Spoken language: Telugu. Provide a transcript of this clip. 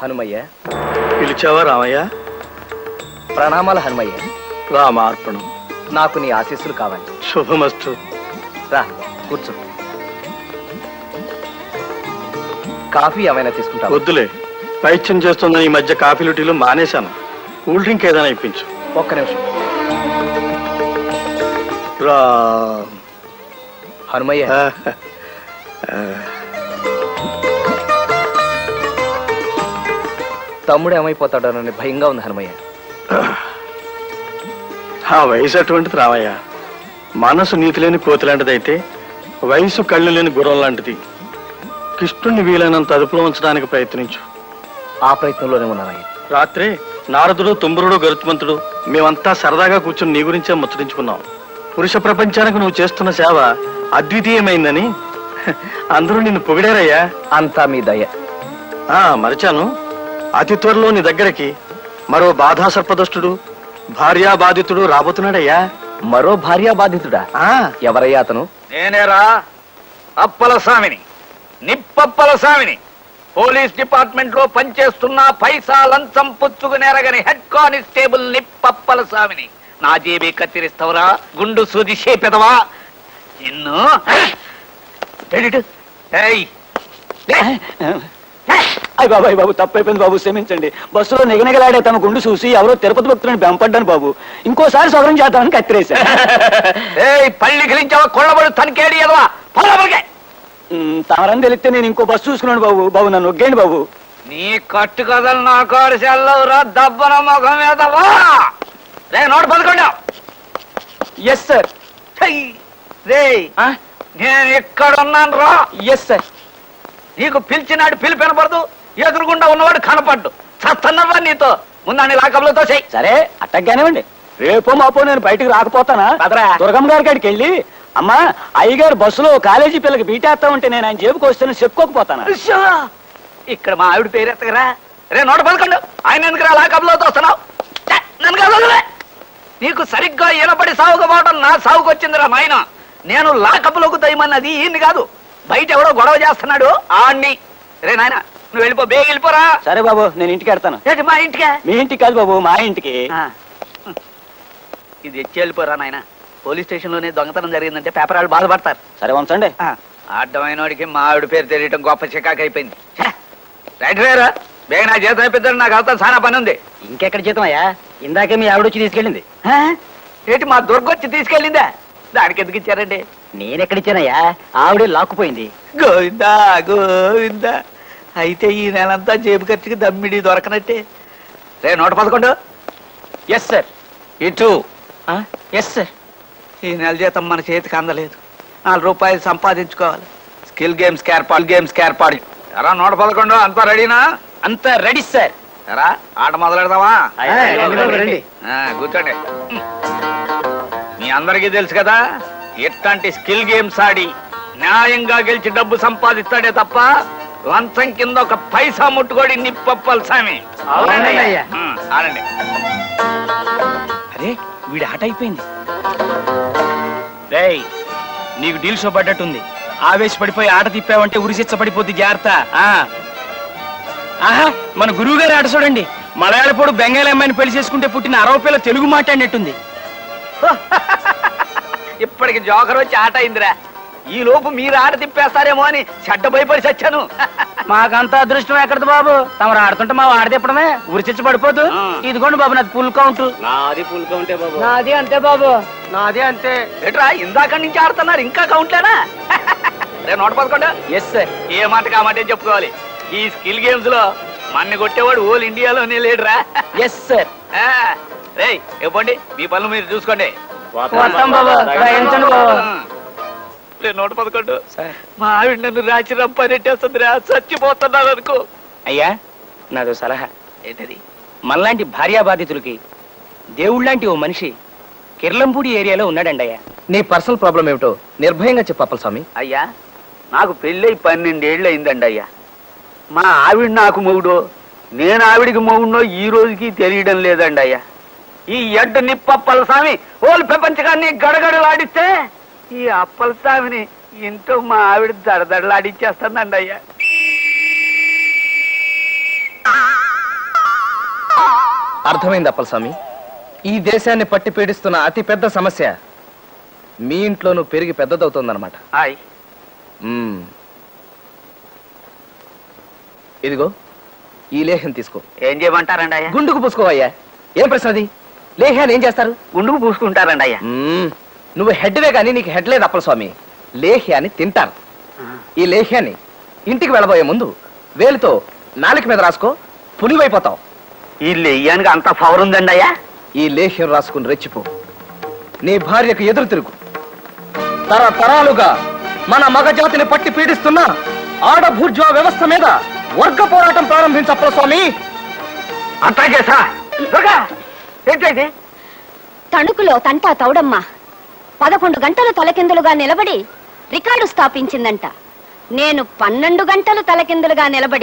హనుమయ్య. పిలిచావా రామయ్య? ప్రణామాలు హనుమయ్య. రామార్పణం. నాకు నీ ఆశీస్సులు కావాలి. శుభమస్తు. రా కూర్చో. కాఫీ ఏమైనా తీసుకుంటా? వద్దులే, పైత్యం చేస్తున్న ఈ మధ్య కాఫీలు టీలు మానేశాను. కూల్ డ్రింక్ ఏదైనా ఇప్పించు. ఒక్క నిమిషం. రా హనుమయ్య. తమ్ముడు ఏమైపోతాడోనని భయంగా ఉంది హనుమయ్య. ఆ వయసు అటువంటిది రామయ్య. మనసు నీతి లేని కోతి లాంటిదైతే వయసు కళ్ళు లేని గుర్రం లాంటిది. కృష్ణుణ్ణి వీలైనంత అదుపులో ఉంచడానికి ప్రయత్నించు. ఆ ప్రయత్నంలోనే ఉన్నానయ్య. రాత్రి నారదుడు, తుంబురుడు, గరుత్మంతుడు మేమంతా సరదాగా కూర్చుని నీ గురించే ముచ్చరించుకున్నాం. పురుష ప్రపంచానికి నువ్వు చేస్తున్న సేవ అద్వితీయమైందని అందరూ నిన్ను పొగిడారయ్యా. అంతా మీ దయ. మరిచాను, అతి త్వరలో నీ దగ్గరికి మరో బాధా సర్పదష్టుడు, భార్యా బాధితుడు రాబోతున్నాడయ్యా. మరో భార్యా బాధితుడా? ఎవరయ్యా అతను? నేనేరా, అప్పల స్వామిని, నిప్పప్పల స్వామిని. పోలీస్ డిపార్ట్మెంట్ లో పనిచేస్తున్న పైసా లంచం పుచ్చుకునేరగని హెడ్ కానిస్టేబుల్ నిప్పప్పల స్వామిని. నా జేబీ కత్తిరిస్తావురా, గుండు సూది చేపెదవా నిన్ను. అయ్య బాబాయ్ బాబు, తప్పైపోయింది బాబు, క్షమించండి. బస్సులో నిగనిగలాడే తమ గుండు చూసి ఎవరో తిరుపతి భక్తులని బెంపడ్డాను బాబు. ఇంకోసారి సౌకర్యం చేద్దామని కత్తిరేశా. పళ్ళి గిలించావా, కొళ్ళబడు తనకేడి ఎదవా. తమరని తెలిస్తే నేను ఇంకో బస్సు చూసుకున్నాను బాబు. బాబు నన్ను ఒగ్గేయండి బాబు. నీ కట్టు కథలు నా కాడు సెల్లవురా, దబ్బన ముఖం మీదవా. రే నోటు పదకొండా. Yes sir. రే నేను ఎక్కడున్నాను రా. Yes sir. నీకు పిలిచినాడు పిలిపి వినపడదు, ఎదురుగుండా ఉన్నవాడు కనపడ్డు. చస్తున్నావా నీతో ముందని లాకబులతో చెయ్యి. సరే అట్టగ్గానేవ్వండి. రేపో మాపో నేను బయటకు రాకపోతానా? దుర్గమ్మ గారి కాడికి వెళ్ళి, అమ్మా అయ్యగారు బస్సులో కాలేజీ పిల్లకి బీటేస్తా ఉంటే నేను ఆయన జేబుకి వస్తాను చెప్పుకోకపోతానా? ఇక్కడ మా ఆవిడ పేరు ఎత్తగరా. రే నోట పదకొండు. ఆయన ఎందుకురా లాకబులతో వస్తున్నావు? నన్ను కాదు, నీకు సరిగ్గా ఈనపడి సాగుకపోవడం నా సాగుకు వచ్చిందిరా నాయన. నేను లాకబులకు దయమన్నది ఈయన్ని కాదు, బయట ఎవడో గొడవ చేస్తున్నాడు ఆడిని. రే నాయన నువ్వు వెళ్ళిపో, బేగ వెళ్ళిపోరా. సరే బాబు, నేను ఇంటికి వెళ్తాను. మా ఇంటికే? మీ ఇంటికి కాదు బాబు, మా ఇంటికి. ఇది ఎచ్చి వెళ్ళిపోరా నాయన. పోలీస్ స్టేషన్ లోనే దొంగతనం జరిగిందంటే పేపర్ వాళ్ళు బాధపడతారు. సరే ఉంచండి. అడ్డమైన వాడికి మా ఆవిడ పేరు తెలియటం గొప్ప చికాకు అయిపోయింది. రైట్ రేరా, బేగ నా జీతం అయిపోతాడు, నాకు అవుతా చాలా పని ఉంది. ఇంకెక్కడ జీతం అయ్యా? ఇందాకే మీ ఆవిడ వచ్చి తీసుకెళ్ళింది. ఏంటి మా దుర్గొచ్చి తీసుకెళ్ళిందా? దానికి ఎందుకు ఇచ్చారండి? నేనెక్కడిచ్చానయ్యా, ఆవిడే లాక్కుపోయింది. గోవిందా గోవిందా. అయితే ఈ నెలంతా జేబు ఖర్చుకి దమ్మిడి దొరకనట్టే. రే నోట పదకొండు. Yes sir. ఇటు. Yes sir. ఈ నెల జీతం మన చేతికి అందలేదు, 4 రూపాయలు సంపాదించుకోవాలి. స్కిల్ గేమ్స్ ఏర్పాటు. ఎరా నోట పదకొండు, అంతా రెడీనా? అంతా రెడీ సార్. ఎరా ఆట మొదలెడదామా? రండి. కూర్చోండి. మీ అందరికీ తెలుసు కదా, ఎట్లాంటి స్కిల్ గేమ్స్ ఆడి న్యాయంగా గెలిచి డబ్బు సంపాదిస్తాడే తప్ప లంచం కింద ఒక పైసా ముట్టుకోడి నిప్పప్పల స్వామి. ఆడండి. అరే వీడి ఆట అయిపోయింది. రేయ్ నీకు డీల్ షో పడ్డట్టుంది. ఆవేశపడిపోయి ఆట తిప్పావంటే ఉరిశిచ్చ పడిపోద్ది, జాగ్రత్త. ఆహా, మన గురువు గారి ఆట చూడండి. మలయాళపోడు బెంగాలీ అమ్మాయిని పెళ్లి చేసుకుంటే పుట్టిన 60 పిల్ల తెలుగు మాట్లాడినట్టుంది. ఇప్పటికి జోకర్ వచ్చి ఆట అయిందిరా. ఈ లోపు మీరు ఆట తిప్పేస్తారేమో అని చెడ్డ భయపడి చచ్చాను. మాకంత అదృష్టం ఎక్కడది బాబు, తమరు ఆడుతుంటే మా ఆడ తిప్పడమే ఉరిచిచ్చ పడిపోదు. ఇదిగోండి బాబు నాది ఫుల్ కౌంట్. నాది ఫుల్ కౌంటే బాబు. నాది అంతే బాబు, నాది అంతే. ఎట్రా ఇందాక నుంచి ఆడుతున్నారు, ఇంకా కౌంట్లేనా? రే నోట పదకొండు. Yes sir. ఏ మాట కామాటే చెప్పుకోవాలి. ఈ స్కిల్ గేమ్స్ లో మన్ని కొట్టేవాడు ఓల్ ఇండియాలోనే లేడురా. Yes sir. రే ఇవ్వండి, మీ పనులు మీరు చూసుకోండి. నోట పదకొండు. మా ఆవిడ నన్ను రాచి రంపనెట్టేస్తుందిరా, చచ్చిపోతున్నాను అనుకో. అయ్యా నాదో సలహా. ఏంటది? మనలాంటి భార్యా బాధితులకి దేవుళ్ళంటి ఓ మనిషి కిర్లంపూడి ఏరియాలో ఉన్నాడండి అయ్యా. నీ పర్సనల్ ప్రాబ్లం ఏమిటో నిర్భయంగా చెప్పప్పల స్వామి. అయ్యా నాకు పెళ్ళై 12 ఏళ్ళు అయిందండి అయ్యా. మా ఆవిడ నాకు మొగుడో, నేను ఆవిడికి మొగుడో ఈ రోజుకి తెలియడం లేదండి అయ్యా. ఈ ఎడ్డు నిప్పప్పల స్వామి ఓలు ప్రపంచకాన్ని గడగడలాడిస్తే ఈ అప్పల స్వామిని ఇంట్లో మా ఆవిడ దడదడలాడిచ్చేస్తుందండి అయ్యా. అర్థమైంది అప్పలస్వామి. ఈ దేశాన్ని పట్టి పీడిస్తున్న అతి పెద్ద సమస్య మీ ఇంట్లోనూ పెరిగి పెద్దదవుతోందన్నమాట. హాయ్. మ్మ్. ఇదిగో ఈ లేహ్యం తీసుకో. ఏం చేయమంటారండి అయ్యా? గుండుకు పూసుకోవయ్యా. ఏం ప్రశ్న అది? లేహ్యాన్ని ఏం చేస్తారు? గుండుకు పూసుకుంటారండి అయ్యా. నువ్వు హెడ్వే కానీ నీకు హెడ్ లేదు అప్పలస్వామి. లేహ్యాన్ని తింటారు. ఈ లేహ్యాన్ని ఇంటికి వెళ్ళబోయే ముందు వేలుతో నాలుక మీద రాసుకో, పులివైపోతావు. ఈ లెయ్యానికి అంత పవర్ ఉందండి అయ్యా? ఈ లేహ్యం రాసుకుని రెచ్చిపో. నీ భార్యకు ఎదురు తిరుగు. తరతరాలుగా మన మగజాతిని పట్టి పీడిస్తున్న ఆడభూర్జువా వ్యవస్థ మీద వర్గ పోరాటం ప్రారంభించు అప్పలస్వామి. అంతాకే సార్. ఏంటండి? తణుకులో తంటా తౌడమ్మ 11 గంటలు తలకిందులుగా నిలబడి రికార్డు స్థాపించిందంట. నేను 12 గంటలు తలకిందులుగా నిలబడి